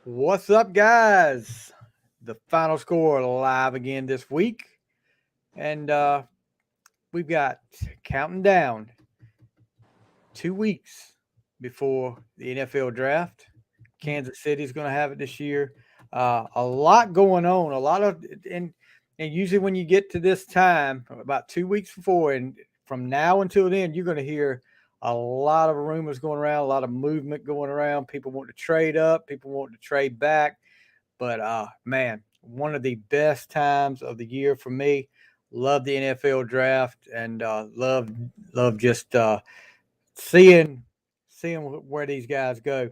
What's up, guys? The final score live again this week, and we've got counting down 2 weeks before the NFL draft. Kansas City's going to have it this year. A lot going on. A lot of and usually when you get to this time, about 2 weeks before, and from now until then, you're going to hear a lot of rumors going around, a lot of movement going around. People want to trade up, people want to trade back. But man, one of the best times of the year for me. Love the NFL draft and love just seeing seeing where these guys go.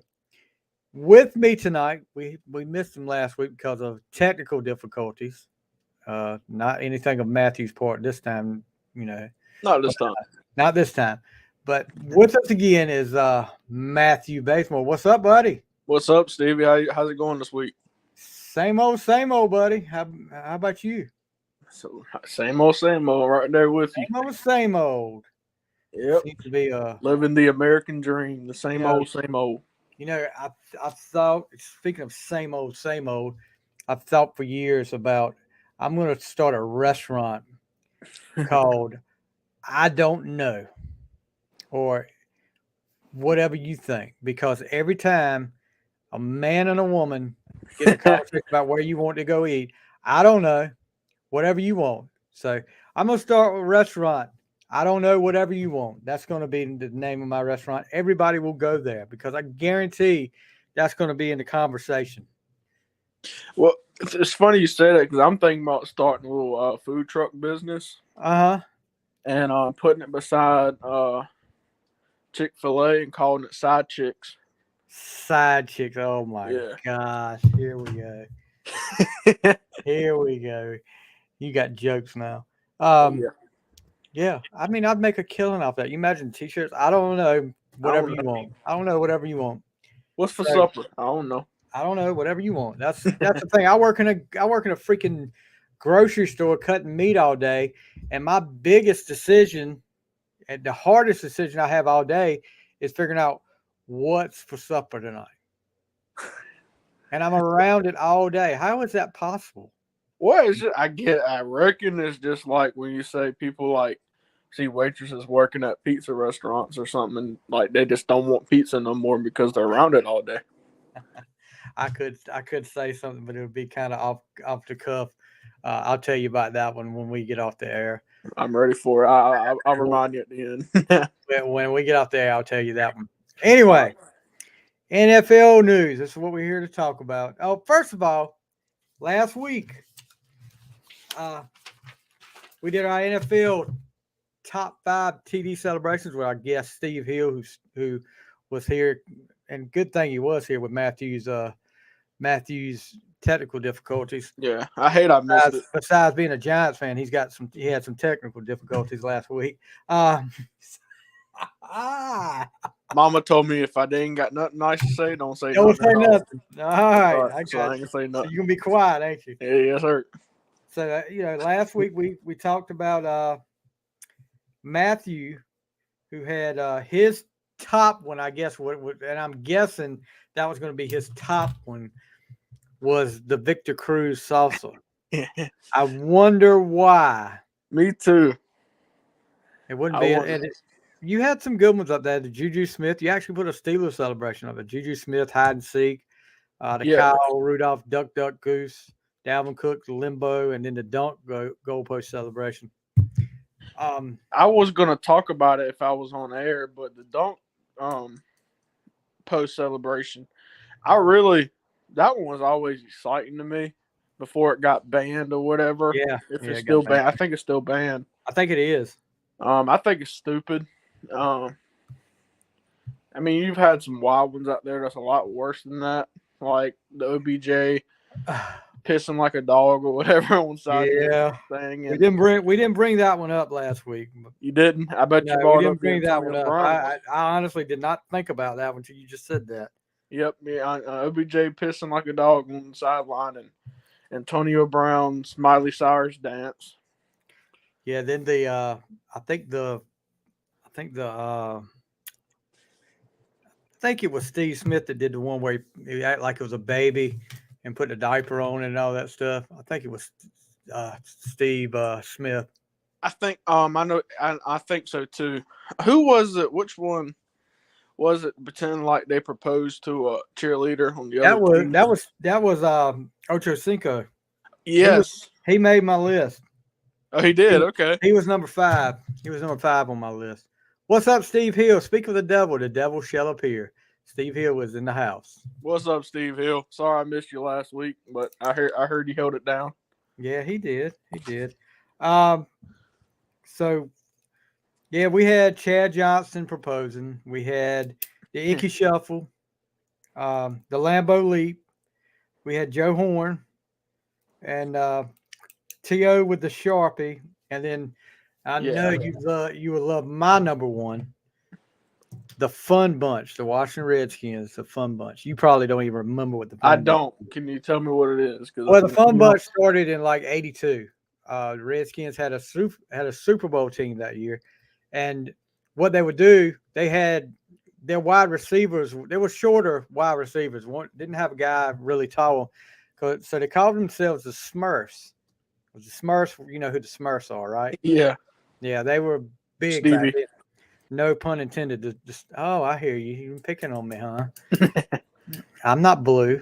With me tonight, we missed him last week because of technical difficulties. Not anything of Matthew's part this time, you know, Not this time. not this time. But with us again is Matthew Basemore. What's up, buddy? What's up, Stevie? How's it going this week? Same old, buddy. How about you? So same old, right there with you. Same old. Yep. Seems to be Living the American dream. The same Yeah. old, same old. I thought, speaking of same old, I've thought for years about I'm going to start a restaurant called I Don't Know or whatever you think, because every time a man and a woman get in a conversation about where you want to go eat, I don't know, whatever you want. So I'm going to start with a restaurant. I don't know, whatever you want. That's going to be the name of my restaurant. Everybody will go there because I guarantee that's going to be in the conversation. Well, it's funny you say that because I'm thinking about starting a little food truck business Uh huh. and putting it beside Chick-fil-A and calling it Side Chicks. Side chicks. Oh my Yeah. gosh. Here we go. Here we go. You got jokes now. Yeah. Yeah. I mean, I'd make a killing off that. You imagine t-shirts. I don't know. Whatever you know. want. I don't know. Whatever you want. What's for So, supper? I don't know. I don't know. Whatever you want. That's the thing. I work in a freaking grocery store cutting meat all day, and my biggest decision and the hardest decision I have all day is figuring out what's for supper tonight. And I'm around it all day. How is that possible? What is it? I reckon it's just like when you say people like see waitresses working at pizza restaurants or something, and like they just don't want pizza no more because they're around it all day. I could say something, but it would be kind of off the cuff. I'll tell you about that one when we get off the air. I'm ready for it. I'll remind you at the end. When we get off the air, I'll tell you that one. Anyway, NFL news. This is what we're here to talk about. Oh, first of all, last week uh, we did our NFL top 5 TD celebrations with our guest Steve Hill, who was here, and good thing he was here with Matthew's technical difficulties. Yeah, I hate I missed it. Besides being a Giants fan, he had some technical difficulties last week. Mama told me if I didn't got nothing nice to say, don't say Don't nothing. say nothing. All right, All right, I so got I ain't you. gonna say So nothing. you're gonna be quiet, ain't you? Yeah, yes, sir. So last week we talked about Matthew, who had his top one. I guess and I'm guessing that was going to be his top one was the Victor Cruz salsa. I wonder why. Me too. It wouldn't I be. wonder. You had some good ones up there. The Juju Smith. You actually put a Steelers celebration of it. Juju Smith hide and seek. The Yeah. Kyle Rudolph duck goose. Dalvin Cook the limbo, and then the dunk goalpost celebration. I was gonna talk about it if I was on air, but the dunk post celebration, that one was always exciting to me before it got banned or whatever. Yeah, If yeah, it's it got still banned. banned, I think it's still banned. I think it is. I think it's stupid. I mean, you've had some wild ones out there that's a lot worse than that, like the OBJ pissing like a dog or whatever on side Yeah, thing. we didn't bring that one up last week. You didn't? I bet you No, we brought didn't up the bring that one Antonio up. Brown one. I honestly did not think about that one until you just said that. Yep, yeah. OBJ pissing like a dog on the sideline and Antonio Brown's Miley Cyrus dance. Yeah, then I think the think it was Steve Smith that did the one where he acted like it was a baby and put a diaper on it and all that stuff. I think it was Steve Smith. I think I know I think so too. Who was it? Which one was it? Pretend like they proposed to a cheerleader on the other That was team. Ocho Cinco. Yes. He made my list. Oh, he did. Okay. He was number 5. He was number 5 on my list. What's up, Steve Hill? Speak of the devil shall appear. Steve Hill was in the house. What's up, Steve Hill? Sorry I missed you last week, but I heard you held it down. Yeah, he did. He did. So yeah, we had Chad Johnson proposing. We had the Icky Shuffle, the Lambeau Leap. We had Joe Horn and T.O. with the Sharpie. And then I know you would love my number one, the Fun Bunch, the Washington Redskins, the Fun Bunch. You probably don't even remember what the Fun I Bunch don't. Can you tell me what it is? Well, the Fun Bunch started in like '82. The Redskins had a Super Bowl team that year, and what they would do, they had their wide receivers. They were shorter wide receivers. One didn't have a guy really tall, so they called themselves the Smurfs. The Smurfs, you know who the Smurfs are, right? Yeah. Yeah, they were big. Stevie. No pun intended. I hear you. You're picking on me, huh? I'm not blue.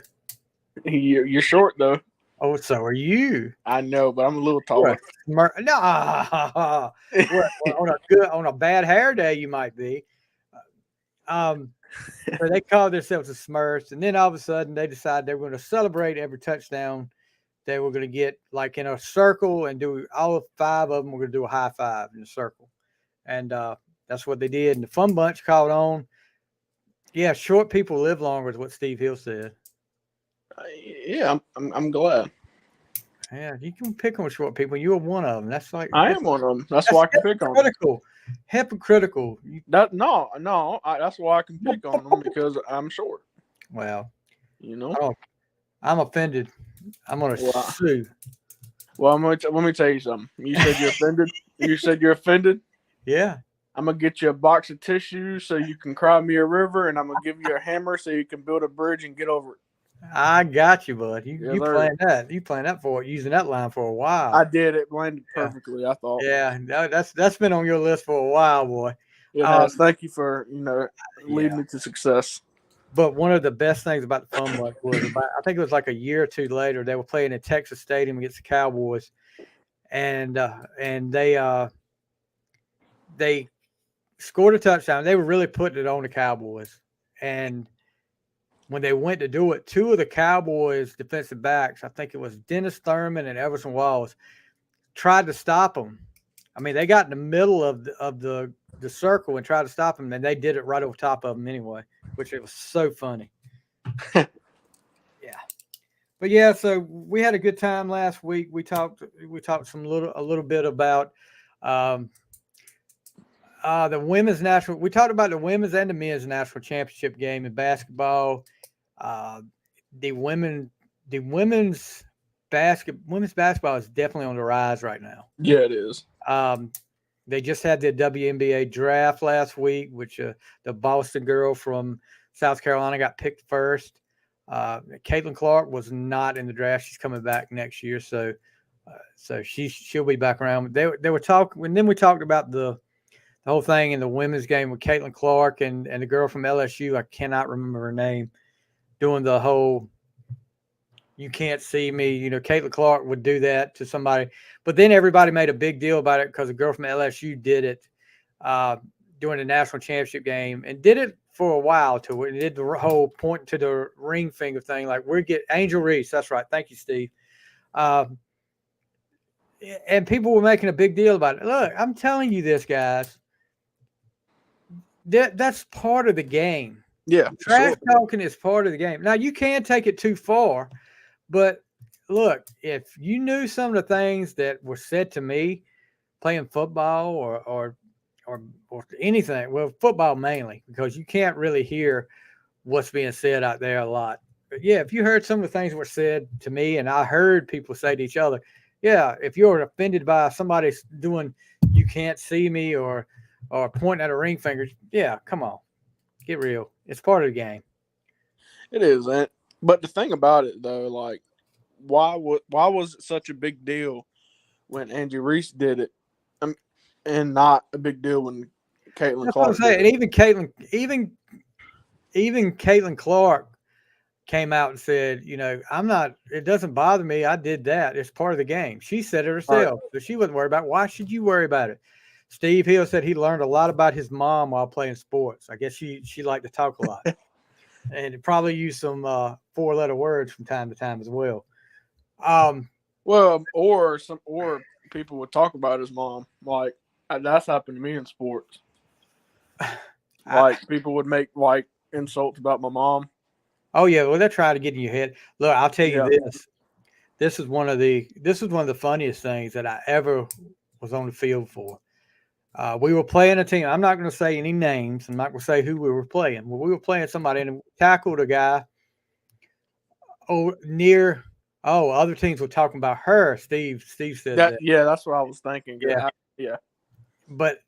You're short though. Oh, so are you? I know, but I'm a little taller. No, on a bad hair day you might be. So they called themselves the Smurfs, and then all of a sudden they decided they were going to celebrate every touchdown. They were going to get like in a circle and do all 5 of them. We're going to do a high five in a circle, and that's what they did. And the Fun Bunch caught on. Yeah, short people live longer is what Steve Hill said. Yeah, I'm glad. Yeah, you can pick on short people. You were one of them. That's like I am one of them. That's why I can pick on them. Hypocritical. That's why I can pick on them because I'm short. Well, you know, I'm offended. I'm gonna sue. Well, let me tell you something. You said you're offended. You said you're offended. Yeah. I'm gonna get you a box of tissues so you can cry me a river, and I'm gonna give you a hammer so you can build a bridge and get over it. I got you, bud. You planned that. You planned that for using that line for a while. I did. It landed perfectly. I thought. Yeah, that's been on your list for a while, boy. Yeah, thank you for leading me to success. But one of the best things about the Fun Bunch was I think it was like a year or two later they were playing at Texas Stadium against the Cowboys, and they scored a touchdown. They were really putting it on the Cowboys, and when they went to do it, 2 of the Cowboys defensive backs, I think it was Dennis Thurman and Everson Walls, tried to stop them. I mean, they got in the middle of the circle and tried to stop them, and they did it right over top of them anyway, which it was so funny. Yeah. But yeah, so we had a good time last week. We talked a little bit about the women's national. We talked about the women's and the men's national championship game in basketball. The women's basketball is definitely on the rise right now. Yeah, it is. They just had the WNBA draft last week, which the Boston girl from South Carolina got picked first. Caitlin Clark was not in the draft. She's coming back next year, so she'll be back around. They were talking, and then we talked about the whole thing in the women's game with Caitlin Clark and the girl from LSU. I cannot remember her name. Doing the whole "you can't see me," Caitlin Clark would do that to somebody, but then everybody made a big deal about it because a girl from LSU did it during the national championship game and did it for a while too. It did the whole point to the ring finger thing, like Angel Reese. That's right. Thank you, Steve. And people were making a big deal about it. Look, I'm telling you this, guys. That's part of the game. Yeah. Trash talking is part of the game. Now, you can take it too far, but look, if you knew some of the things that were said to me playing football or anything, well, football mainly, because you can't really hear what's being said out there a lot. But yeah, if you heard some of the things that were said to me and I heard people say to each other, yeah, if you're offended by somebody doing "you can't see me" or pointing at a ring finger, yeah, come on. Get real. It's part of the game. It isn't. But the thing about it though, like, why was it such a big deal when Angie Reese did it, um, and not a big deal when Caitlin That's what I'm Clark did saying. And it? even Caitlin Clark came out and said, I'm not. It doesn't bother me. I did that. It's part of the game. She said it Right. herself, so she wasn't worried about it. Why should you worry about it? Steve Hill said he learned a lot about his mom while playing sports. I guess she liked to talk a lot, and probably used some 4-letter words from time to time as well. Um, Well, or people would talk about his mom. Like, that's happened to me in sports. I, Like, people would make like insults about my mom. oh yeah, well they're trying to get in your head. Look, I'll tell you Yeah. this. This is one of the funniest things that I ever was on the field for. We were playing a team. I'm not going to say any names. I'm not going to say who we were playing. Well, we were playing somebody and we tackled a guy. Oh, near. Oh, other teams were talking about her. Steve said that. That's what I was thinking. Yeah, Yeah. but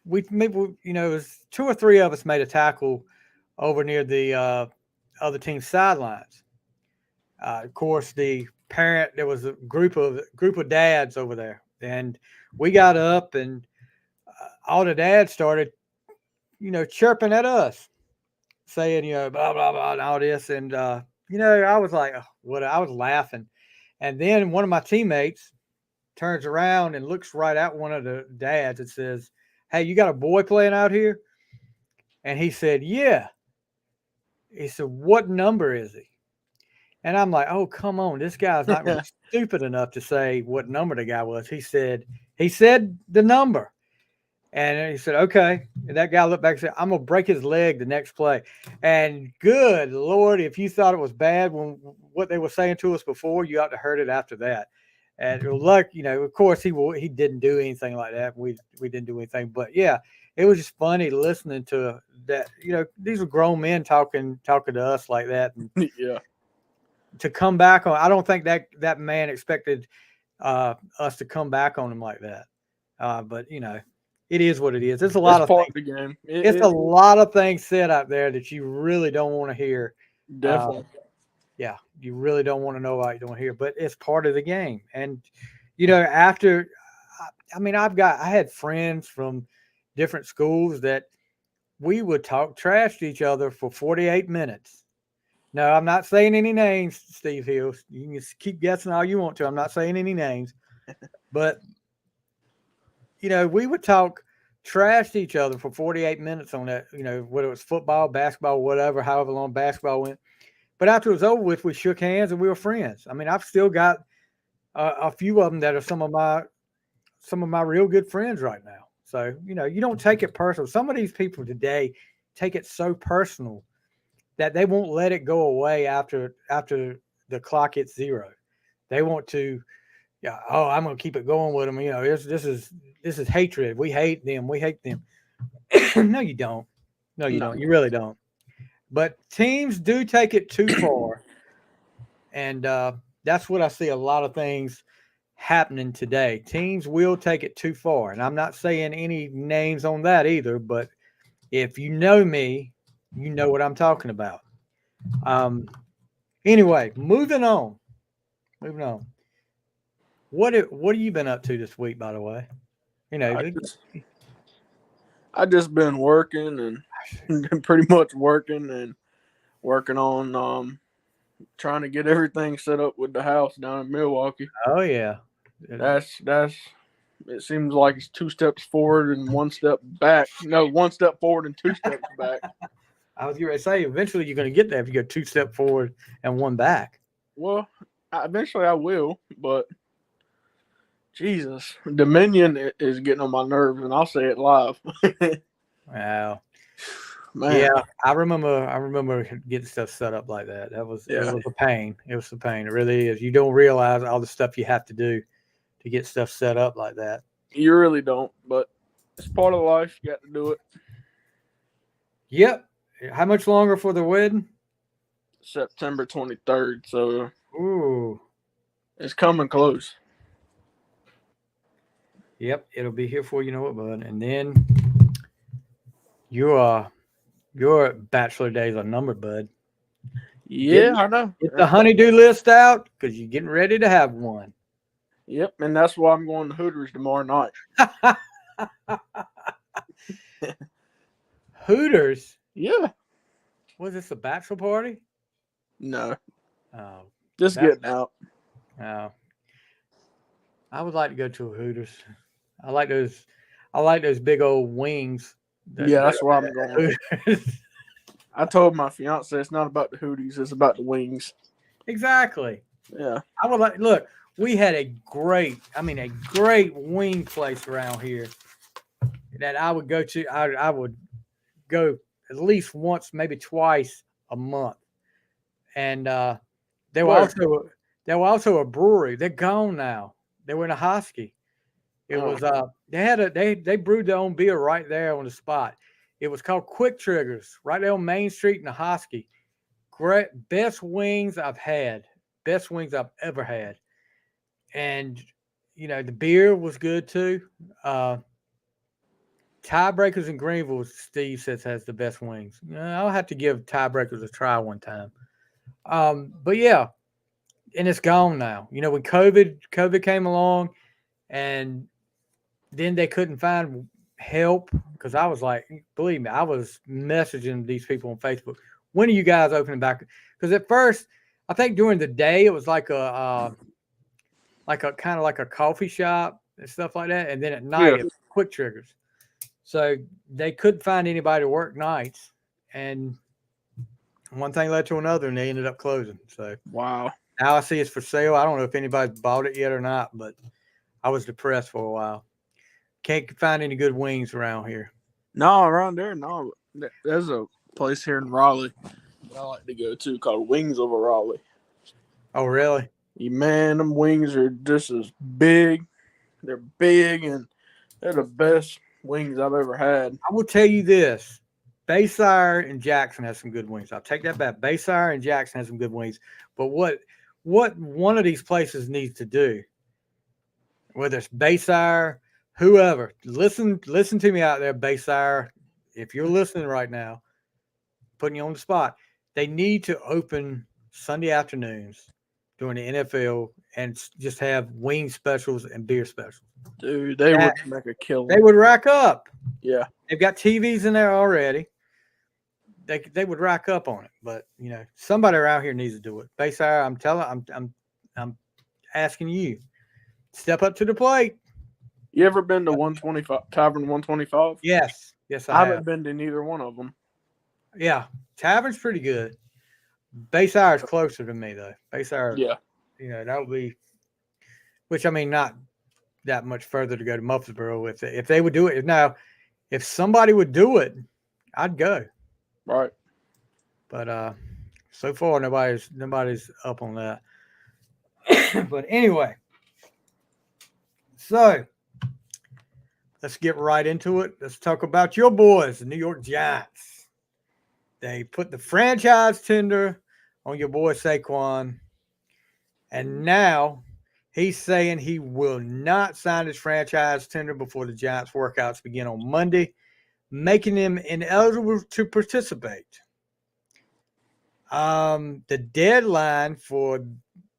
we maybe it was two or three of us made a tackle over near the other team's sidelines. Of course, the parent there was a group of dads over there, and we got up and all the dads started chirping at us, saying, blah, blah, blah, and all this. And, I was like, what? I was laughing. And then one of my teammates turns around and looks right at one of the dads and says, "Hey, you got a boy playing out here?" And he said, "Yeah." He said, "What number is he?" And I'm like, "Oh, come on. This guy's not going to be stupid enough to say what number the guy was." He said the number. And he said, "Okay." And that guy looked back and said, "I'm going to break his leg the next play." And good Lord, if you thought it was bad when what they were saying to us before, you ought to heard it after that. And luck, of course, he didn't do anything like that. We didn't do anything. But yeah, it was just funny listening to that. These are grown men talking to us like that. And Yeah. to come back on, I don't think that man expected us to come back on him like that. But it is what it is. There's a It's lot of part things. of the game. It's a lot of things said out there that you really don't want to hear. Uh, Definitely. yeah, you really don't want to know what you don't hear, but it's part of the game. And after, I mean, I had friends from different schools that we would talk trash to each other for 48 minutes. No, I'm not saying any names, Steve Hill. You can just keep guessing all you want to. I'm not saying any names, but we would talk trash to each other for 48 minutes on that, whether it was football, basketball, whatever, however long basketball went. But after it was over with, we shook hands and we were friends. I mean, I've still got a few of them that are some of my real good friends right now. So, you don't take it personal. Some of these people today take it so personal that they won't let it go away after the clock hits zero. They want to, yeah, oh, I'm gonna keep it going with them. This is hatred. We hate them. We hate them. No, you don't. No, you No. don't. You really don't. But teams do take it too far, and that's what I see a lot of things happening today. Teams will take it too far, and I'm not saying any names on that either. But if you know me, you know what I'm talking about. Um, anyway, moving on. Moving on. What have you been up to this week, by the way? You know, I just I just been working and pretty much working on trying to get everything set up with the house down in Milwaukee. oh yeah. That's it seems like it's 2 steps forward and 1 step back. No, 1 step forward and 2 steps back. I was going to say eventually you're going to get there if you go 2 step forward and one back. Well, eventually I will, but Jesus, Dominion is getting on my nerves, and I'll say it live. Wow. Man, Yeah, I remember getting stuff set up like that. It yeah, was a pain. It was a pain. It really is. You don't realize all the stuff you have to do to get stuff set up like that. you really don't, but it's part of life. You got to do it. Yep. How much longer for the wedding? September 23rd, so Ooh. it's coming close. Yep, it'll be here for you know what, bud. And then you Your bachelor days are numbered, bud. Yeah, I know. Get the honeydew list out because you're getting ready to have one. Yep, and that's why I'm going to Hooters tomorrow night. Hooters? Yeah. Was this a bachelor party? No, Oh, just that. getting out. Oh, I would like to go to a Hooters. I like those. I like those big old wings. Yeah, That that's why I'm going. Hooters. I told my fiance it's not about the Hooties, it's about the wings. Exactly. Yeah. I would like look. We had a great wing place around here that I would go to. I would go at least once, maybe twice a month. And they were Where? also they were also a brewery. They're gone now. They were in a Husky. It Oh, was they brewed their own beer right there on the spot. It was called Quick Triggers, right there on Main Street in the Husky. Great, best wings I've had, best wings I've ever had, and the beer was good too. Uh, Tiebreakers in Greenville, Steve says has the best wings. I'll have to give Tiebreakers a try one time. But yeah, and it's gone now. When COVID came along, and then they couldn't find help because I was like, believe me, I was messaging these people on Facebook. When are you guys opening back? Because at first, I think during the day it was like a kind of like a coffee shop and stuff like that, and then at night yeah. it was Quick Triggers. So they couldn't find anybody to work nights, and one thing led to another, and they ended up closing. So Wow. now I see it's for sale. I don't know if anybody's bought it yet or not, but I was depressed for a while. Can't find any good wings around here. No, around there, no. There's a place here in Raleigh that I like to go to called Wings Over Raleigh. Oh, really? Man, them wings are just as big. They're big and they're the best wings I've ever had. I will tell you this. Baysire and Jackson has some good wings. I'll take that back. Baysire and Jackson has some good wings. But what one of these places needs to do, whether it's Baysire, whoever, listen to me out there, Baysire. If you're listening right now, putting you on the spot, they need to open Sunday afternoons during the NFL and just have wing specials and beer specials. Dude, they That would make a they killing. would rack up. Yeah. They've got TVs in there already. They would rack up on it, but somebody around here needs to do it. Baysire, I'm asking you, step up to the plate. You ever been to 125 Tavern 125? Yes, I I have. haven't been to neither one of them. Yeah, Tavern's pretty good. Baysire is closer to me though. Baysire, Yeah. that would be, which I mean, not that much further to go to Murfreesboro. If they would do it now, if somebody would do it, I'd go. Right. But so far nobody's up on that. But anyway, so let's get right into it. Let's talk about your boys, the New York Giants. They put the franchise tender on your boy Saquon, and now he's saying he will not sign his franchise tender before the Giants workouts begin on Monday, making him ineligible to participate. The deadline for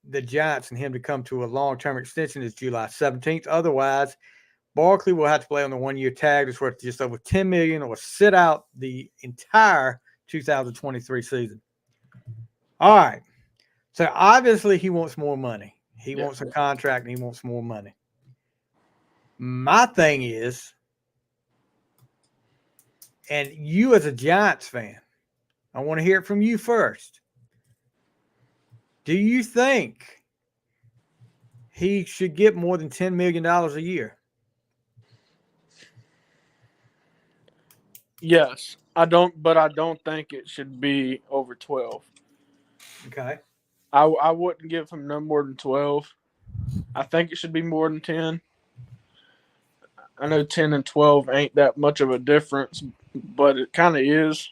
the Giants and him to come to a long-term extension is July 17th. Otherwise, Barkley will have to play on the one-year tag that's worth just over $10 million or sit out the entire 2023 season. All right. So obviously he wants more money. He wants a contract and he wants more money. My thing is, and you as a Giants fan, I want to hear it from you first. Do you think he should get more than $10 million a year? Yes. I don't think it should be over 12. Okay. I wouldn't give him no more than 12. I think it should be more than 10. I know 10 and 12 ain't that much of a difference, but it kind of is.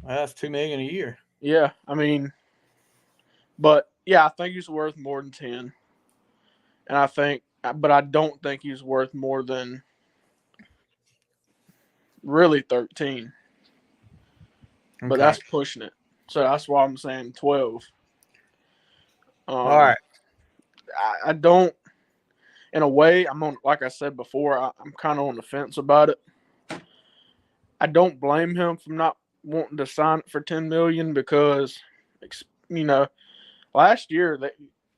Well, that's $2 million a year. Yeah, I mean, but yeah, I think he's worth more than 10. But I don't think he's worth more than really 13. but Okay. that's pushing it. So that's why I'm saying 12. All Um, right. I don't. In a way, I'm on. Like I said before, I'm kind of on the fence about it. I don't blame him for not wanting to sign it for 10 million because, you know, last year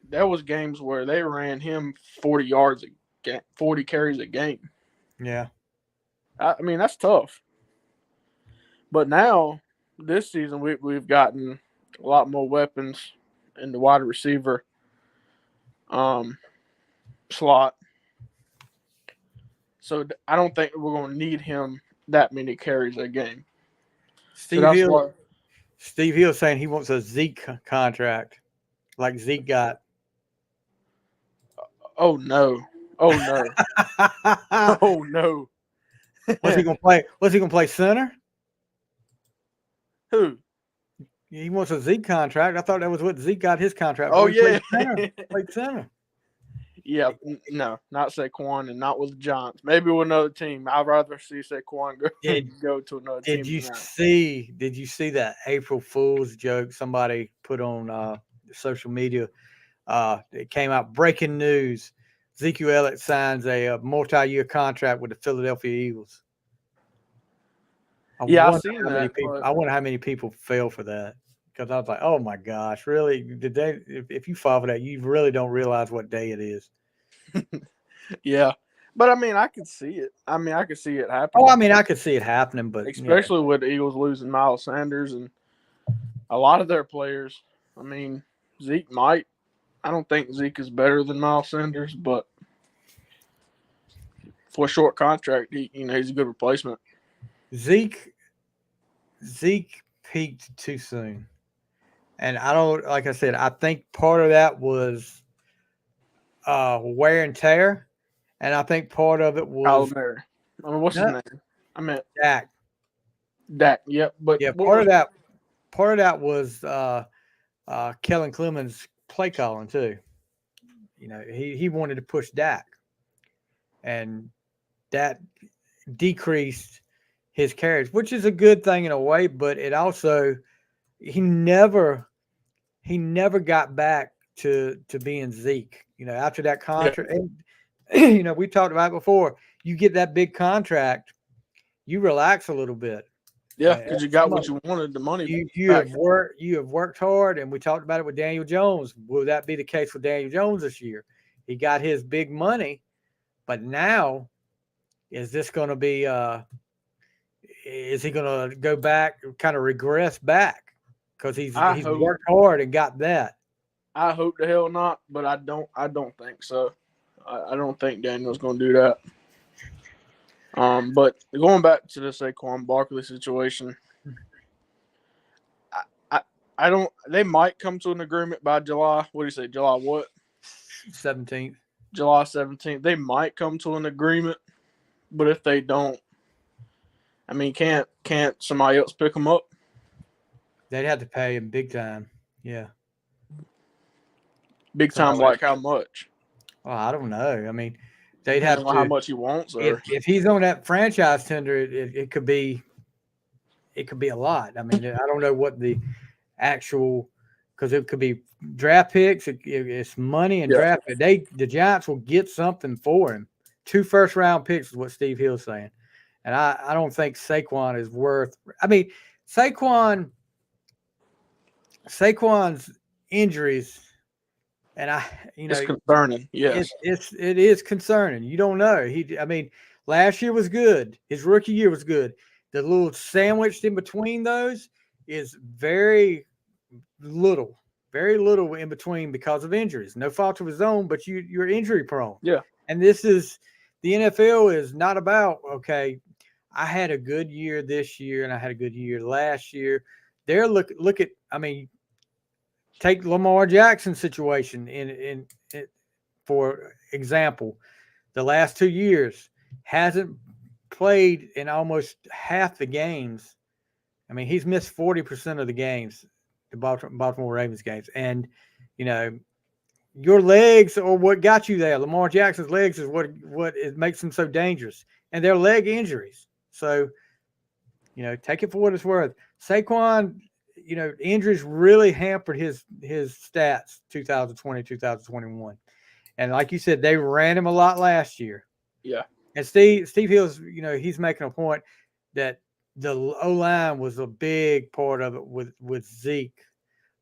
there was games where they ran him 40 yards a game, 40 carries a game. Yeah. I mean that's tough. But now this season we've gotten a lot more weapons in the wide receiver um, slot. So I don't think we're going to need him that many carries a game. So Steve that's Hill. why. Steve Hill saying he wants a Zeke contract, like Zeke got. Oh no! Oh no! Oh no! What's he gonna play? What's he gonna play center? Who? He wants a Zeke contract. I thought that was what Zeke got his contract Oh for. He played yeah. center. Played center. Yeah. No, not Saquon and not with the Giants. Maybe with another team. I'd rather see Saquon go Did go to another did team you than that. see did you see that April Fool's joke somebody put on social media? It came out breaking news. Ezekiel Elliott signs a multi-year contract with the Philadelphia Eagles. I Yeah, I wonder seen how many that, people. but I wonder how many people fell for that because I was like, "Oh my gosh, really? Did they? If you fall for that, you really don't realize what day it is." yeah. But I mean, I could see it. I mean, I could see it Oh, I happening, mean, I could see it happening, but especially with the Eagles losing Miles Sanders and a lot of their players. I mean, Zeke might. I don't think Zeke is better than Miles Sanders, but for a short contract, he's a good replacement. Zeke Zeke peaked too soon, and I don't. Like I said, I think part of that was wear and tear, and I think part of it was Calamari. I mean, what's his no, name? I meant Dak. Dak. Yep. But Yeah, what was? part of that was Kellen Clemens' play calling too. He wanted to push Dak, and that decreased his carries, which is a good thing in a way, but it also he never got back to being Zeke. After that Yeah. contract, and we talked about it before. You get that big contract, you relax a little bit. Yeah, And because you got what you wanted, the money back. you have worked hard, and we talked about it with Daniel Jones. Will that be the case with Daniel Jones this year? He got his big money, but now is this going to be? Is he going to go back, kind of regress back because I he's hope. worked hard and got that? I hope the hell not, but I don't. I don't think so. I don't think Daniel's going to do that. But going back to the Saquon Barkley situation, I, I, I don't. They might come to an agreement by July. What do you say? July what? 17th. July 17th. They might come to an agreement, but if they don't, I mean, can't somebody else pick them up? They'd have to pay him big time. Yeah. Big time, Somebody. like how much? Well, I don't know. I mean, they'd Depending have on how to. much he wants, If or if he's on that franchise tender, it could be a lot. I mean, I don't know what the actual because it could be draft picks. It's money and yeah, draft. The Giants will get something for him. 2 first-round picks is what Steve Hill's saying, and I don't think Saquon is worth. I mean, Saquon's injuries, and it's concerning. Yes. it is concerning. You don't know. I mean, last year was good. His rookie year was good. The little sandwiched in between those is very little in between because of injuries. No fault of his own, but you're injury prone. Yeah. And this is the NFL is not about, okay, I had a good year this year and I had a good year last year. Look at, I mean, take Lamar Jackson's situation in for example. The last 2 years hasn't played in almost half the games. I mean, he's missed 40% of the games, the Baltimore Ravens games. And, your legs are what got you there. Lamar Jackson's legs is what it makes him so dangerous. And they're leg injuries. So, take it for what it's worth. Saquon, injuries really hampered his stats 2020, 2021. And like you said, they ran him a lot last year. Yeah. And Steve Hill's, he's making a point that the O line was a big part of it with Zeke,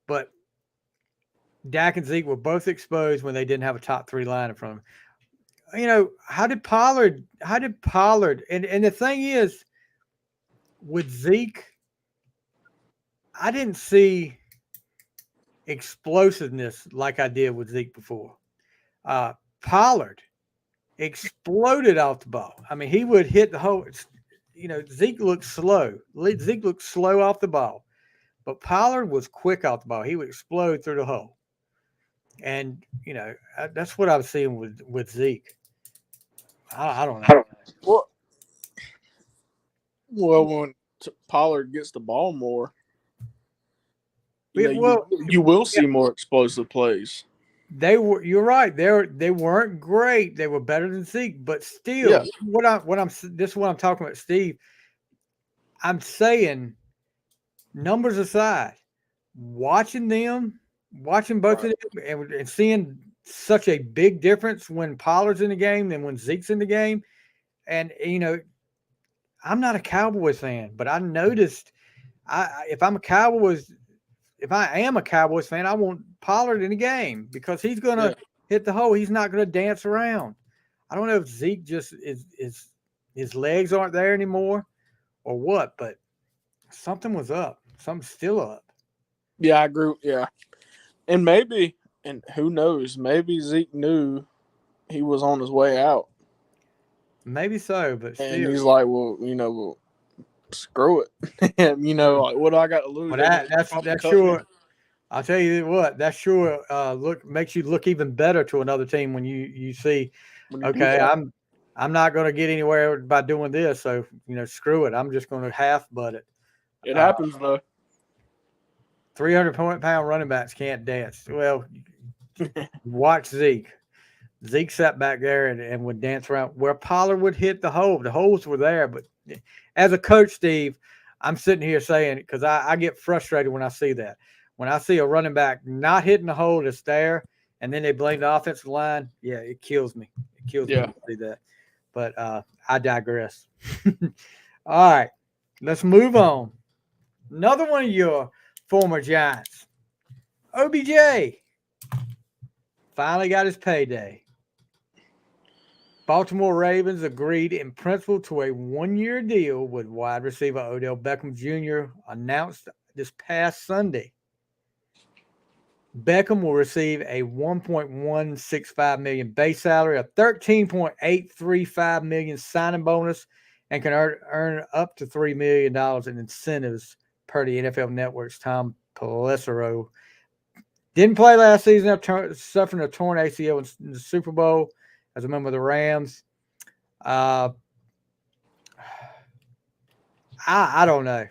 but Dak and Zeke were both exposed when they didn't have a top three line in front of them. How did Pollard? And the thing is, with Zeke, I didn't see explosiveness like I did with Zeke before. Pollard exploded off the ball. I mean, he would hit the hole. Zeke looked slow. Zeke looked slow off the ball, but Pollard was quick off the ball. He would explode through the hole, and that's what I was seeing with Zeke. I don't know. Well, when Pollard gets the ball more, you will see more explosive plays. You're right. They weren't great. They were better than Zeke, but still, Yeah. this is what I'm talking about, Steve. I'm saying, numbers aside, watching both of them and seeing such a big difference when Pollard's in the game than when Zeke's in the game. And I'm not a Cowboys fan, but I noticed if I am a Cowboys fan, I want Pollard in the game because he's gonna hit the hole. He's not gonna dance around. I don't know if Zeke just is his legs aren't there anymore or what, but something was up. Something's still up. Yeah, I agree. Yeah. And who knows, maybe Zeke knew he was on his way out. Maybe so, but still. And he's like, well, screw it. And, like, what do I got to lose? Well, that's sure. I'll tell you what, that sure makes you look even better to another team when you see, okay, I'm not going to get anywhere by doing this, so screw it. I'm just going to half butt it. It happens though. 300-pound running backs can't dance. Well, watch Zeke. Zeke sat back there and would dance around where Pollard would hit the hole. The holes were there, but as a coach, Steve, I'm sitting here saying, because I get frustrated when I see that. When I see a running back not hitting the hole that's there, and then they blame the offensive line, yeah, it kills me. It kills me to see that. But I digress. All right, let's move on. Another one of your former Giants, OBJ, finally got his payday. Baltimore Ravens agreed in principle to a one-year deal with wide receiver Odell Beckham Jr. announced this past Sunday. Beckham will receive a $1.165 million base salary, a $13.835 million signing bonus, and can earn up to $3 million in incentives per the NFL Network's Tom Pelissero. Didn't play last season after suffering a torn ACL in the Super Bowl as a member of the Rams. I don't know.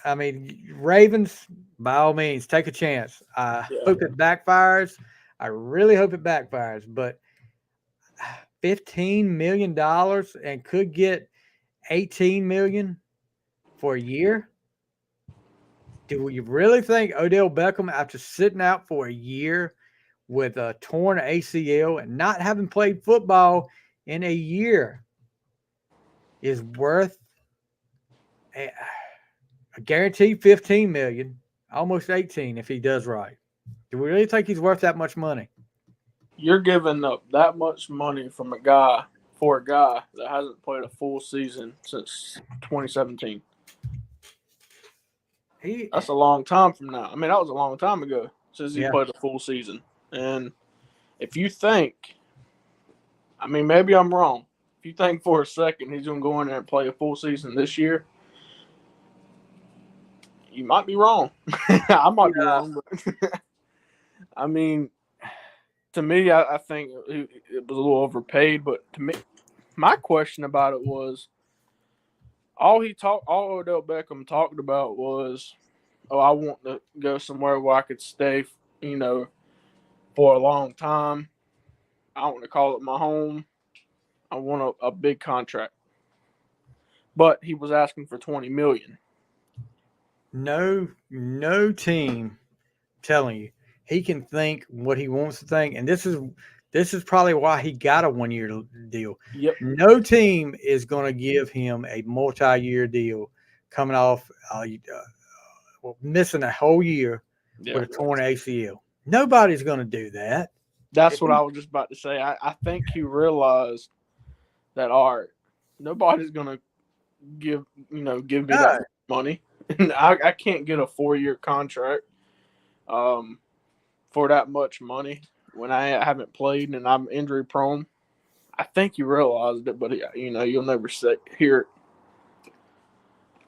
I mean, Ravens, by all means, take a chance. I hope it backfires. I really hope it backfires. But $15 million and could get $18 million for a year? Do you really think Odell Beckham, after sitting out for a year with a torn ACL and not having played football in a year, is worth a guaranteed $15 million, almost 18 if he does right? Do we really think he's worth that much money? You're giving up that much money for a guy that hasn't played a full season since 2017. That's a long time from now. I mean, that was a long time ago since he played a full season. And if you think, I mean, maybe I'm wrong. If you think for a second he's going to go in there and play a full season this year, you might be wrong. I might be wrong. But I mean, to me, I think it was a little overpaid. But to me, my question about it was, all Odell Beckham talked about was, I want to go somewhere where I could stay, for a long time. I want to call it my home. I want a big contract. But he was asking for $20 million. no team telling you he can think what he wants to think, and this is probably why he got a 1 year deal. Yep. No team is going to give him a multi-year deal coming off missing a whole year Yeah. with a torn ACL. Nobody's going to do that. That's If what he, I was just about to say. I think he realized that all right, nobody's gonna give me that no, much money. And I can't get a 4 year contract um for that much money when I haven't played and I'm injury prone. I think he realized it, but you'll never hear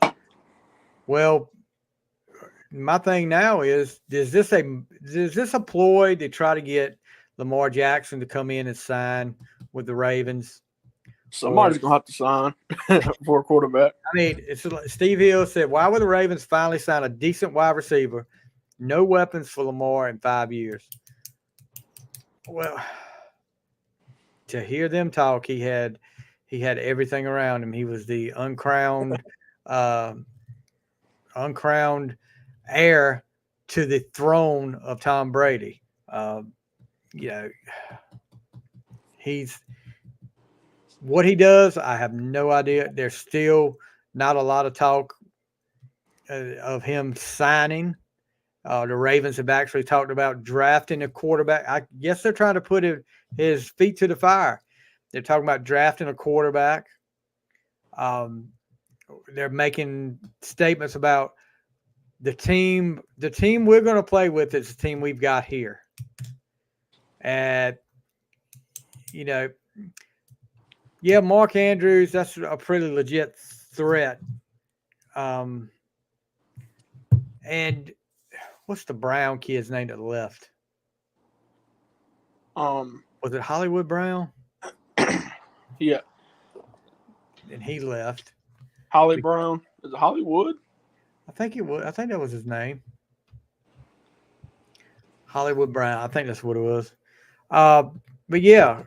it. well, my thing now is this a ploy to try to get Lamar Jackson to come in and sign with the Ravens? Or Somebody's gonna have to sign for a quarterback. I mean, it's like Steve Hill said, why would the Ravens finally sign a decent wide receiver? No weapons for Lamar in 5 years. Well, to hear them talk, he had everything around him. He was the uh, uncrowned heir to the throne of Tom Brady. You know, he's what he does. I have no idea. There's still not a lot of talk of him signing. The Ravens have actually talked about drafting a quarterback. I guess they're trying to put his feet to the fire. They're talking about drafting a quarterback. Um, they're making statements about the team. The team we're going to play with is the team we've got here. And you know, yeah, Mark Andrews, that's a pretty legit threat. Um, and what's the Brown kid's name that left? Um, Was it Hollywood Brown? yeah, And he left. Holly Brown. Is it Hollywood? I think it was. I think that was his name, Hollywood Brown. I think that's what it was. Uh, but yeah,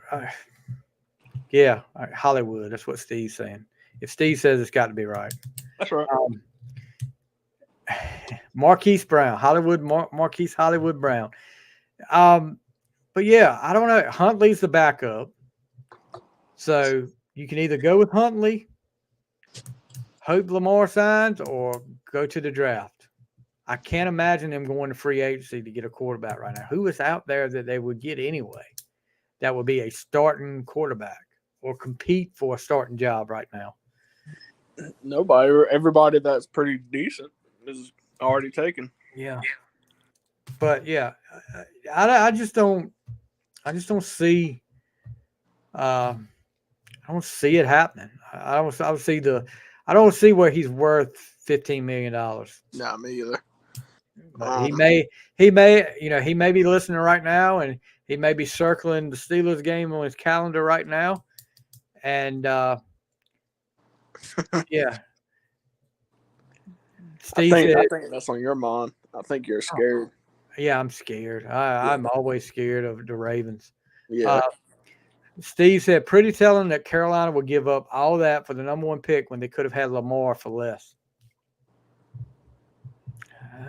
Hollywood. That's what Steve's saying. If Steve says it's got to be right. That's right. Um, Marquise Brown, Marquise Hollywood Brown. Um, but yeah, I don't know. Huntley's the backup, so you can either go with Huntley, hope Lamar signs, or go to the draft. I can't imagine them going to free agency to get a quarterback right now. Who is out there that they would get anyway? That would be a starting quarterback or compete for a starting job right now. Nobody. Everybody that's pretty decent is already taken. Yeah, but yeah, I just don't. I just don't see. Uh, I don't see it happening. I don't. I don't see the. I don't see where he's worth $15 million. Nah, me either. But he Um, may. He may. He may be listening right now, and he may be circling the Steelers game on his calendar right now. And yeah, I Steve think said, I think that's on your mind. I think you're scared. "Yeah, I'm scared. Yeah. I'm always scared of the Ravens." Yeah. Uh, Steve said, "Pretty telling that Carolina would give up all that for the number one pick when they could have had Lamar for less."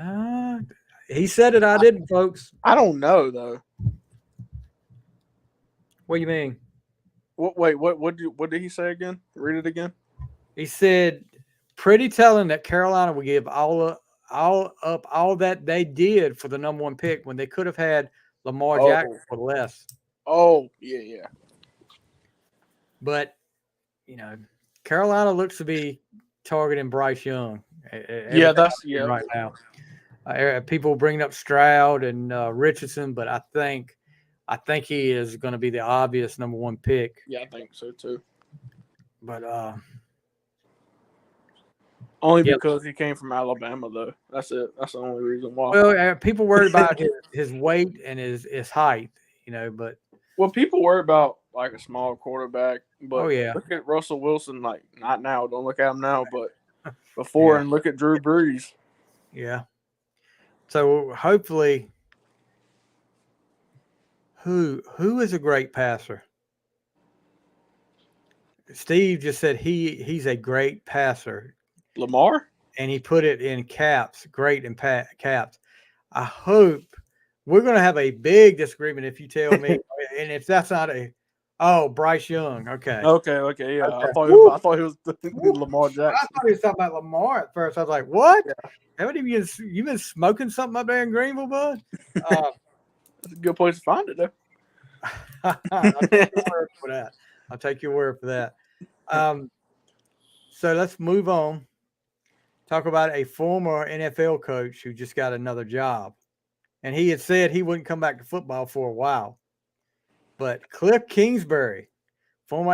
Uh, he said it. I didn't, folks. I don't know though. What do you mean? What? Wait. What did he say again? Read it again. He said, "Pretty telling that Carolina would give all that they did for the number one pick when they could have had Lamar Jackson Oh. for less." Oh. Yeah. Yeah. But you know, Carolina looks to be targeting Bryce Young. Yeah. Everything That's I'm seeing yeah. right now. People bringing up Stroud and Richardson, but I think he is going to be the obvious number one pick. Yeah. I think so too. But Only yeah, because he came from Alabama though. That's it. That's the only reason why. well, people worried about his weight and his height, but Well, people worry about like a small quarterback, oh but yeah, look at Russell Wilson. Like not now. Don't look at him now, but before, yeah, and look at Drew Brees. yeah. So hopefully, who is a great passer? Steve just said he's a great passer. Lamar. and he put it in caps, great in caps. I hope we're going to have a big disagreement if you tell me, and if that's not Bryce Young, okay, Okay, yeah. okay. I thought he was Woo. Lamar I Jackson. thought he was talking about Lamar at first. I was like, what? Yeah, Haven't you been smoking something up there in Greenville, bud? Uh, that's a good place to find it, though. I'll take your word for that. I'll take your word for that. Um, so let's move on. Talk about a former NFL coach who just got another job. And he had said he wouldn't come back to football for a while. But Cliff Kingsbury, former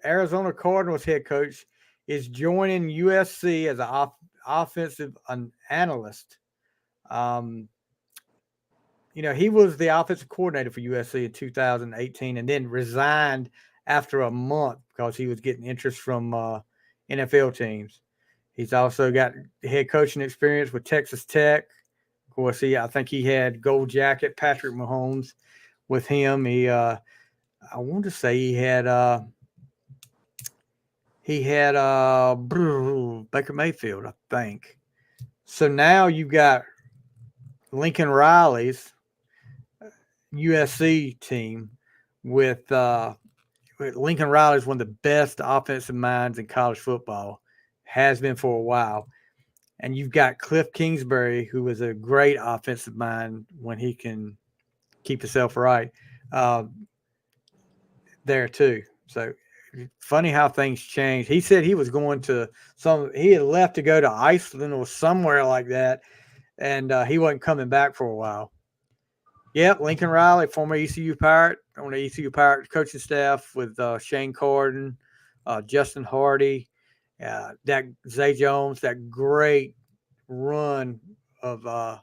Arizona Cardinals head coach, is joining USC as an offensive analyst. Um, he was the offensive coordinator for USC in 2018 and then resigned after a month because he was getting interest from NFL teams. He's also got head coaching experience with Texas Tech. Of course, I think he had Gold Jacket Patrick Mahomes with him. I want to say he had Baker Mayfield, I think. So now you've got Lincoln Riley's USC team with Lincoln Riley is one of the best offensive minds in college football, has been for a while. And you've got Cliff Kingsbury, who is a great offensive mind when he can keep himself right uh, there too. So funny how things change. He said he was going to he had left to go to Iceland or somewhere like that, and he wasn't coming back for a while. Yep, Lincoln Riley, former ECU Pirate, on the ECU Pirate coaching staff with Shane Carden, Justin Hardy, that Zay Jones, that great run of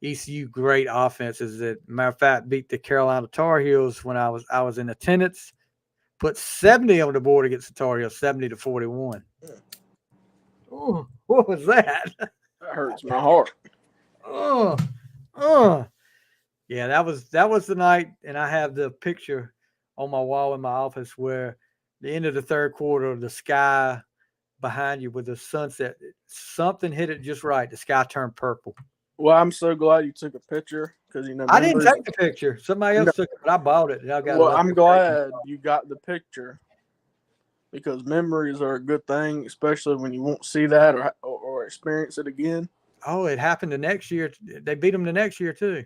ECU great offenses. That matter of fact beat the Carolina Tar Heels when I was in attendance. Put 70 on the board against the Tar Heels, 70-41. Ooh, what was that? That hurts my heart. Oh, oh. Yeah, that was the night, and I have the picture on my wall in my office where the end of the third quarter, the sky behind you with the sunset, something hit it just right. The sky turned purple. Well, I'm so glad you took a picture because I didn't memories. take the picture. Somebody No, else took it, but I bought it, and I got it well, up I'm there. glad you got the picture because memories are a good thing, especially when you won't see that or experience it again. Oh, it happened the next year. They beat them the next year too.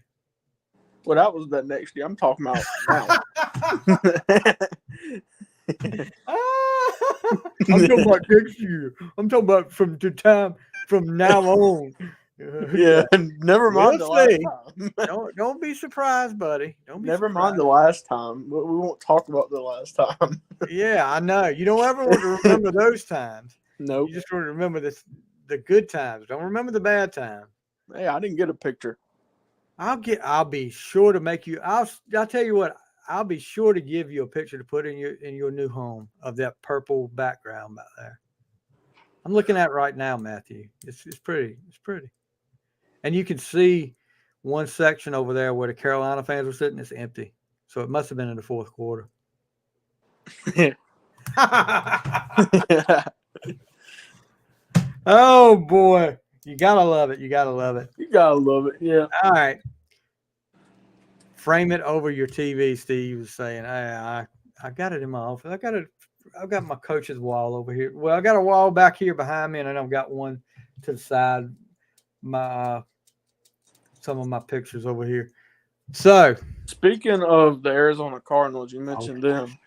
Well, that was the next year. I'm talking about now. I'm talking about next year. I'm talking about from the time from now on. Yeah, Yeah, never we'll mind the last see. time. Don't be surprised, buddy. Don't be Never mind surprised. the last time. We won't talk about the last time. Yeah, I know. You don't ever want to remember those times. You Nope. just want to remember the good times. Don't remember the bad times. Hey, I didn't get a picture. I'll be sure to make you I'll tell you what, I'll be sure to give you a picture to put in your new home of that purple background back there. I'm looking at it right now, Matthew. It's pretty. It's pretty. And you can see one section over there where the Carolina fans were sitting. It's empty. So it must have been in the fourth quarter. Oh boy. You gotta love it. You gotta love it. You gotta love it. Yeah. All right. Frame it over your TV, Steve was saying. I got it in my office. I've got my coach's wall over here. Well, I got a wall back here behind me, and then I've got one to the side. My some of my pictures over here. So, Speaking of the Arizona Cardinals, you okay. mentioned them.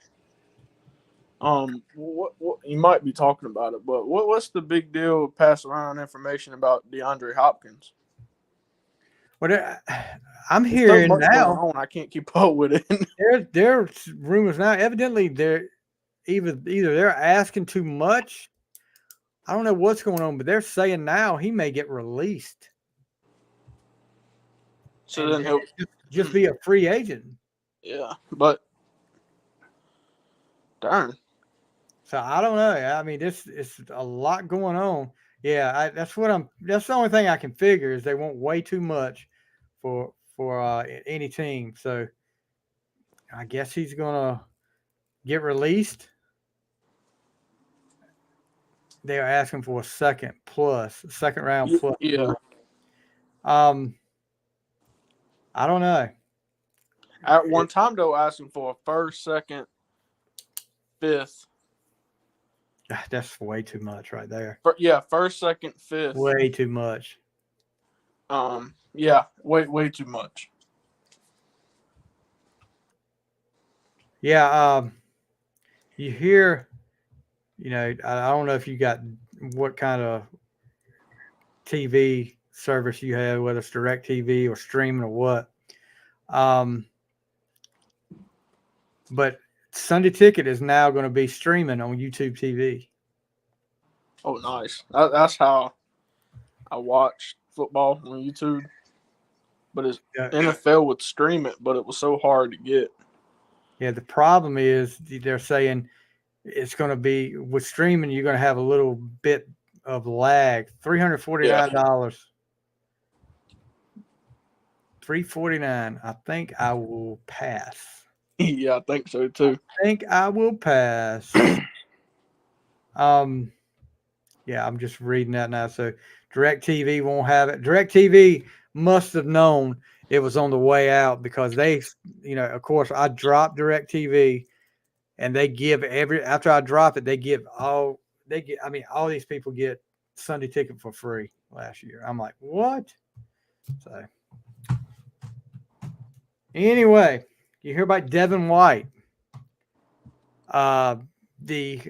What you might be talking about it, but what's the big deal? Pass around information about DeAndre Hopkins. What I'm There's so hearing much going now, on, I can't keep up with it. there's rumors now. Evidently, they're either they're asking too much. I don't know what's going on, but they're saying now he may get released So and then he'll, just be a free agent. yeah, but darn, So I don't know. I mean, this is a lot going on. Yeah, that's what I'm. That's the only thing I can figure is they want way too much for any team. So I guess he's gonna get released. they are asking for a second round plus. Yeah. Um, I don't know. At one time, they were asking for a first, second, fifth. That's way too much right there. Yeah, first, second, fifth. Way too much. Yeah, way too much. Yeah. You hear, I don't know if you got what kind of TV service you have, whether it's direct TV or streaming or what. Um, but Sunday Ticket is now going to be streaming on YouTube TV. Oh, nice. That's how I watched football on YouTube. But it's Yeah. NFL would stream it, but it was so hard to get. Yeah, the problem is they're saying it's going to be with streaming. You're going to have a little bit of lag. $349. $349. I think I will pass. Yeah, I think so too. I think I will pass. Yeah, I'm just reading that now. So DirecTV won't have it. DirecTV must have known it was on the way out because they, of course, I dropped DirecTV, and they give after I drop it, all these people get Sunday Ticket for free last year. I'm like, what? So anyway, you hear about Devin White, the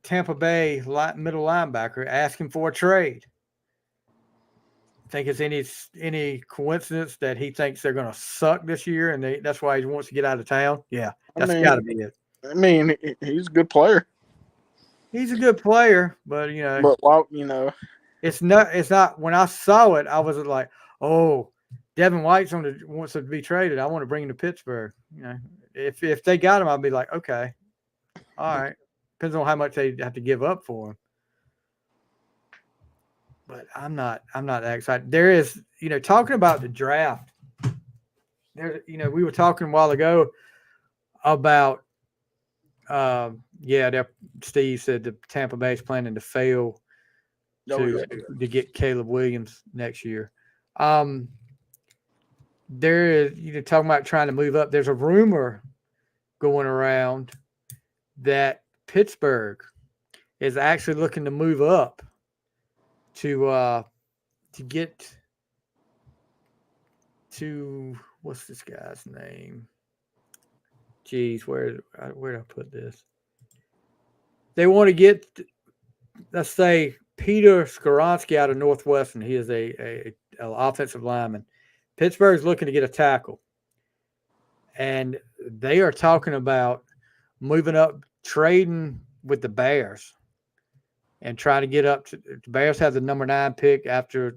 Tampa Bay middle linebacker, asking for a trade. Think it's any coincidence that he thinks they're going to suck this year, and that's why he wants to get out of town? Yeah, that's got to be it. I mean, he's a good player. He's a good player, but it's not. When I saw it, I was like, oh, Devin White's wants to be traded. I want to bring him to Pittsburgh. If they got him, I'd be like, okay, all right. Depends on how much they have to give up for him. But I'm not that excited. There is, talking about the draft. There, we were talking a while ago about, Steve said the Tampa Bay's planning to fail to get Caleb Williams next year. There is, talking about trying to move up. There's a rumor going around that Pittsburgh is actually looking to move up to get to what's this guy's name? Geez, where did I put this? They want to get, let's say, Peter Skoronsky out of Northwestern. He is a offensive lineman. Pittsburgh's looking to get a tackle, and they are talking about moving up, trading with the Bears, and trying to get up to. The Bears have the number 9 pick after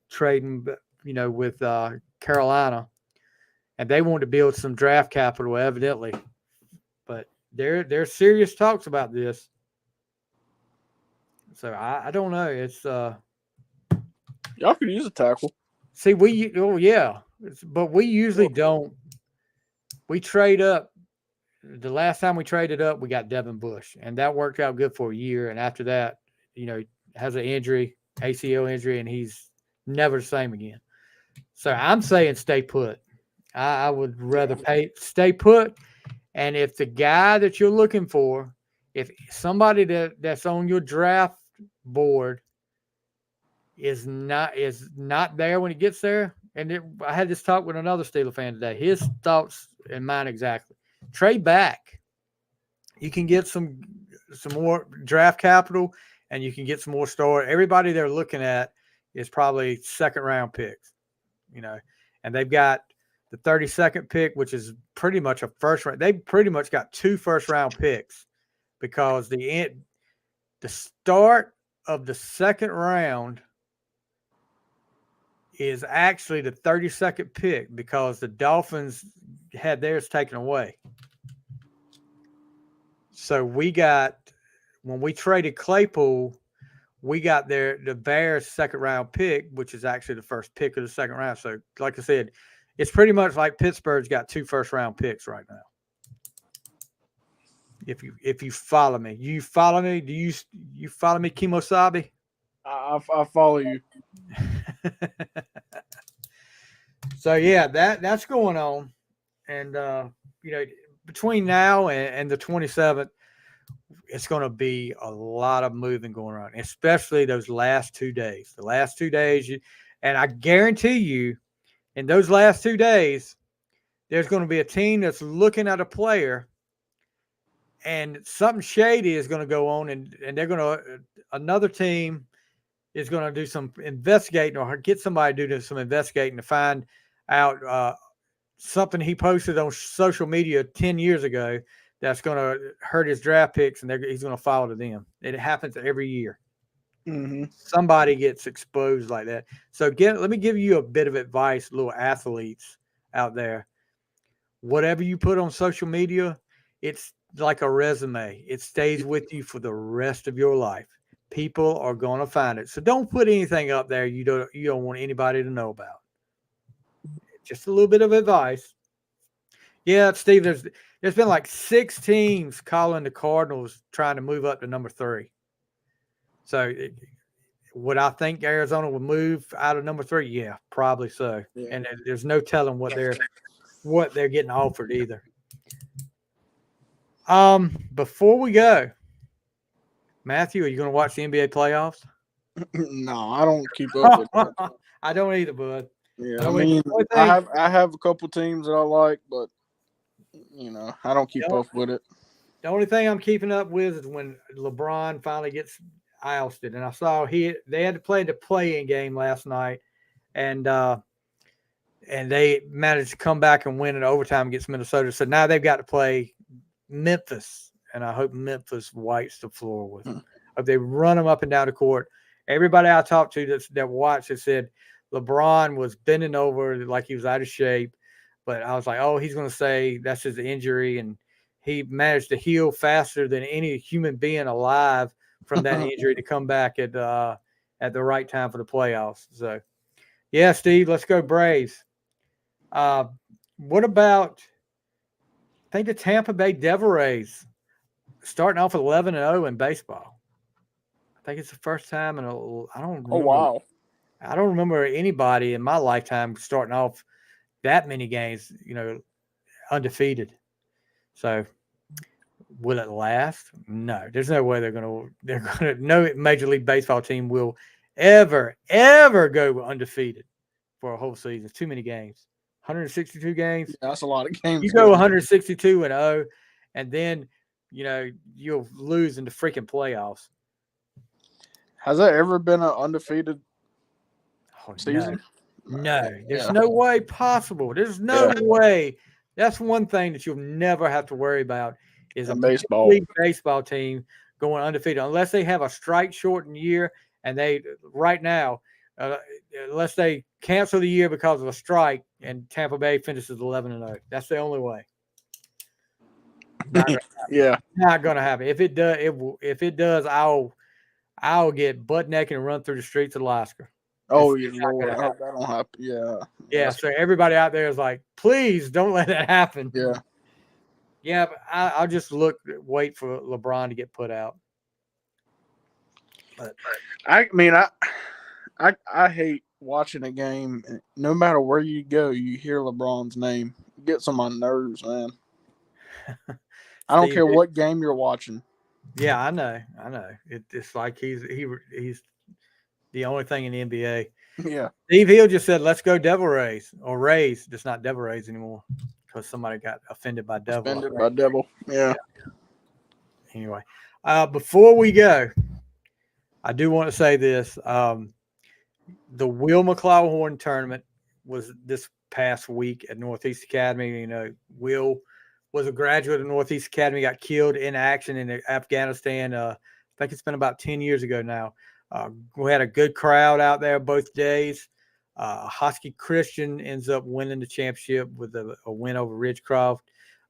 trading, with Carolina, and they want to build some draft capital, evidently. But there's serious talks about this. So I don't know. It's y'all could use a tackle. See, but we usually don't. We trade up. The last time we traded up, we got Devin Bush, and that worked out good for a year. And after that, has an injury, ACL injury, and he's never the same again. So I'm saying stay put. I would rather stay put. And if the guy that you're looking for, if somebody that's on your draft board is not there when he gets there, and I had this talk with another Steeler fan today. His thoughts and mine exactly. Trade back. You can get some more draft capital, and you can get some more store. Everybody they're looking at is probably second round picks, and they've got the 32nd pick, which is pretty much a first round. They pretty much got 2 first round picks because the start of the second round is actually the 32nd pick because the Dolphins had theirs taken away. So when we traded Claypool, we got the Bears' second round pick, which is actually the first pick of the second round. So, like I said, it's pretty much like Pittsburgh's got 2 first round picks right now. If you follow me, you follow me. Do you follow me, Kimosabi? I follow you. So yeah, that's going on, and you know, between now and the 27th, it's going to be a lot of moving going on, especially those last 2 days. The last 2 days, and I guarantee you, in those last 2 days, there's going to be a team that's looking at a player, and something shady is going to go on, and they're going to another team is going to do some investigating or get somebody to do some investigating to find out something he posted on social media 10 years ago that's going to hurt his draft picks, and he's going to follow to them. It happens every year. Mm-hmm. Somebody gets exposed like that. So let me give you a bit of advice, little athletes out there. Whatever you put on social media, it's like a resume. It stays with you for the rest of your life. People are going to find it. So don't put anything up there you don't want anybody to know about. Just a little bit of advice. Yeah, Steve, there's been like 6 teams calling the Cardinals trying to move up to number 3. So would I think Arizona would move out of number 3? Yeah, probably so. Yeah. And there's no telling what they're getting offered either. Before we go, Matthew, are you going to watch the NBA playoffs? No, I don't keep up with that. I don't either, bud. Yeah, I mean, I have a couple teams that I like, but I don't keep up with it. The only thing I'm keeping up with is when LeBron finally gets ousted, and I saw they had to play the play-in game last night, and they managed to come back and win in overtime against Minnesota. So now they've got to play Memphis, and I hope Memphis wipes the floor with them. Hope they run them up and down the court. Everybody I talked to that watched it said LeBron was bending over like he was out of shape. But I was like, oh, he's going to say that's his injury. And he managed to heal faster than any human being alive from that injury to come back at the right time for the playoffs. So, yeah, Steve, let's go Braves. What about, I think the Tampa Bay Devil Rays starting off 11-0 in baseball. I think it's the first time I don't remember. Oh, wow. I don't remember anybody in my lifetime starting off that many games, undefeated. So will it last? No. There's no way no Major League Baseball team will ever go undefeated for a whole season. It's too many games. 162 games. Yeah, that's a lot of games. You go 162-0, and then you'll lose in the freaking playoffs. Has there ever been an undefeated season? No, there's no way possible. There's no way. That's one thing that you'll never have to worry about is a baseball team going undefeated unless they have a strike shortened year, and they right now unless they cancel the year because of a strike and Tampa Bay finishes 11-0. That's the only way. Not gonna happen. If it does, If it does, I'll get butt naked and run through the streets of Alaska. Oh, Lord, I hope that don't happen. Yeah. Yeah. So everybody out there is like, please don't let that happen. Yeah. Yeah, but I'll just wait for LeBron to get put out. But I mean, I hate watching a game. No matter where you go, you hear LeBron's name. It gets on my nerves, man. I don't care what game you're watching. Yeah, I know. It's like he's the only thing in the NBA. Yeah. Steve Hill just said, "Let's go Devil Rays," or Rays. It's not Devil Rays anymore because somebody got offended by Devil. Offended by Devil. Yeah. Anyway, before we go, I do want to say this: the Will McClawhorn tournament was this past week at Northeast Academy. Will was a graduate of Northeast Academy, got killed in action in Afghanistan. I think it's been about 10 years ago now. We had a good crowd out there both days. Hosky Christian ends up winning the championship with a win over Ridgecroft.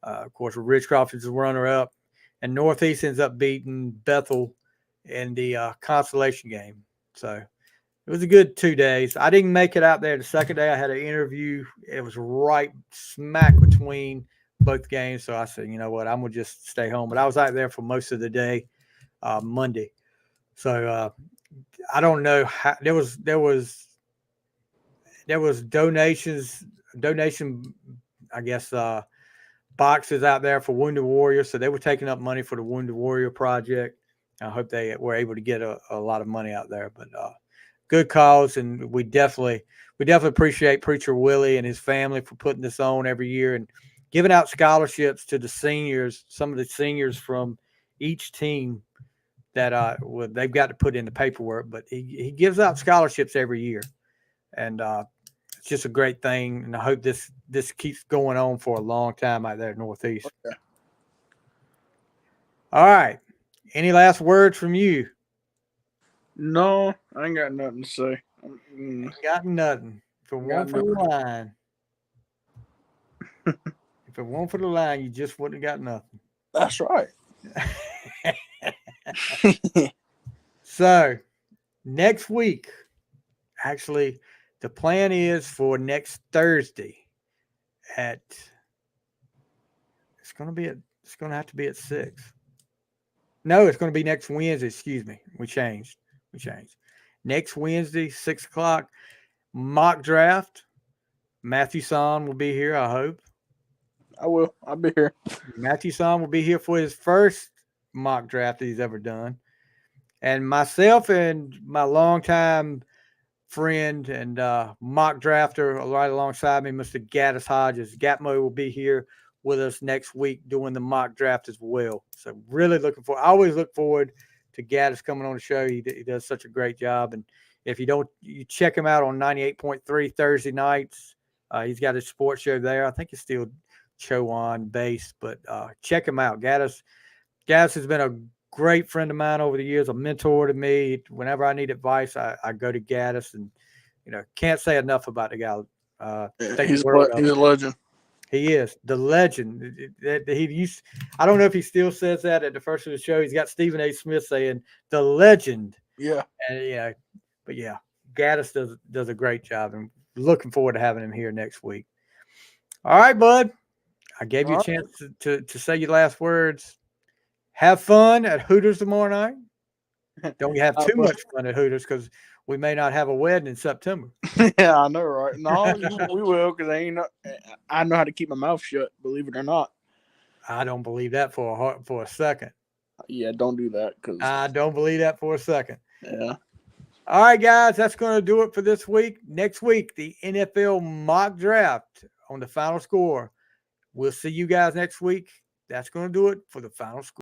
Of course, Ridgecroft is the runner-up. And Northeast ends up beating Bethel in the consolation game. So it was a good 2 days. I didn't make it out there the second day. I had an interview. It was right smack between both games. So I said, you know what, I'm gonna just stay home. But I was out there for most of the day, Monday. So I don't know how there was donation, I guess, boxes out there for Wounded Warriors. So they were taking up money for the Wounded Warrior Project. I hope they were able to get a lot of money out there. But good cause, and we definitely appreciate Preacher Willie and his family for putting this on every year and giving out scholarships to the seniors. Some of the seniors from each team that well, they've got to put in the paperwork, but he gives out scholarships every year, and it's just a great thing. And I hope this keeps going on for a long time out there at Northeast. Okay. All right. Any last words from you? No, I ain't got nothing to say. Ain't got nothing. If it weren't for the line, if it weren't for the line, you just wouldn't have got nothing. That's right. So next week, actually, the plan is for next Thursday at it's going to have to be at 6. No, it's going to be next Wednesday. Excuse me. We changed. Next Wednesday, 6 o'clock, mock draft. Matthew Son will be here, I hope. I will. I'll be here. Matthew Son will be here for his first mock draft that he's ever done. And myself and my longtime friend and mock drafter right alongside me, Mr. Gaddis Hodges. Gatmo will be here with us next week doing the mock draft as well. So really I always look forward to Gaddis coming on the show. He does such a great job. And if you check him out on 98.3 Thursday nights. He's got his sports show there. I think it's still Chowan based, but check him out. Gaddis has been a great friend of mine over the years, a mentor to me. Whenever I need advice, I go to Gaddis, and can't say enough about the guy. He's a legend. He is the legend. I don't know if he still says that at the first of the show. He's got Stephen A. Smith saying the legend. Yeah. And but Gaddis does a great job, and looking forward to having him here next week. All right, bud. I gave you a chance to say your last words. Have fun at Hooters tomorrow night. Don't have too much fun at Hooters because we may not have a wedding in September. Yeah, I know, right? No, we will, because I know how to keep my mouth shut, believe it or not. I don't believe that for a second. Yeah, don't do that. I don't believe that for a second. Yeah. All right, guys, that's going to do it for this week. Next week, the NFL mock draft on the final score. We'll see you guys next week. That's going to do it for the final score.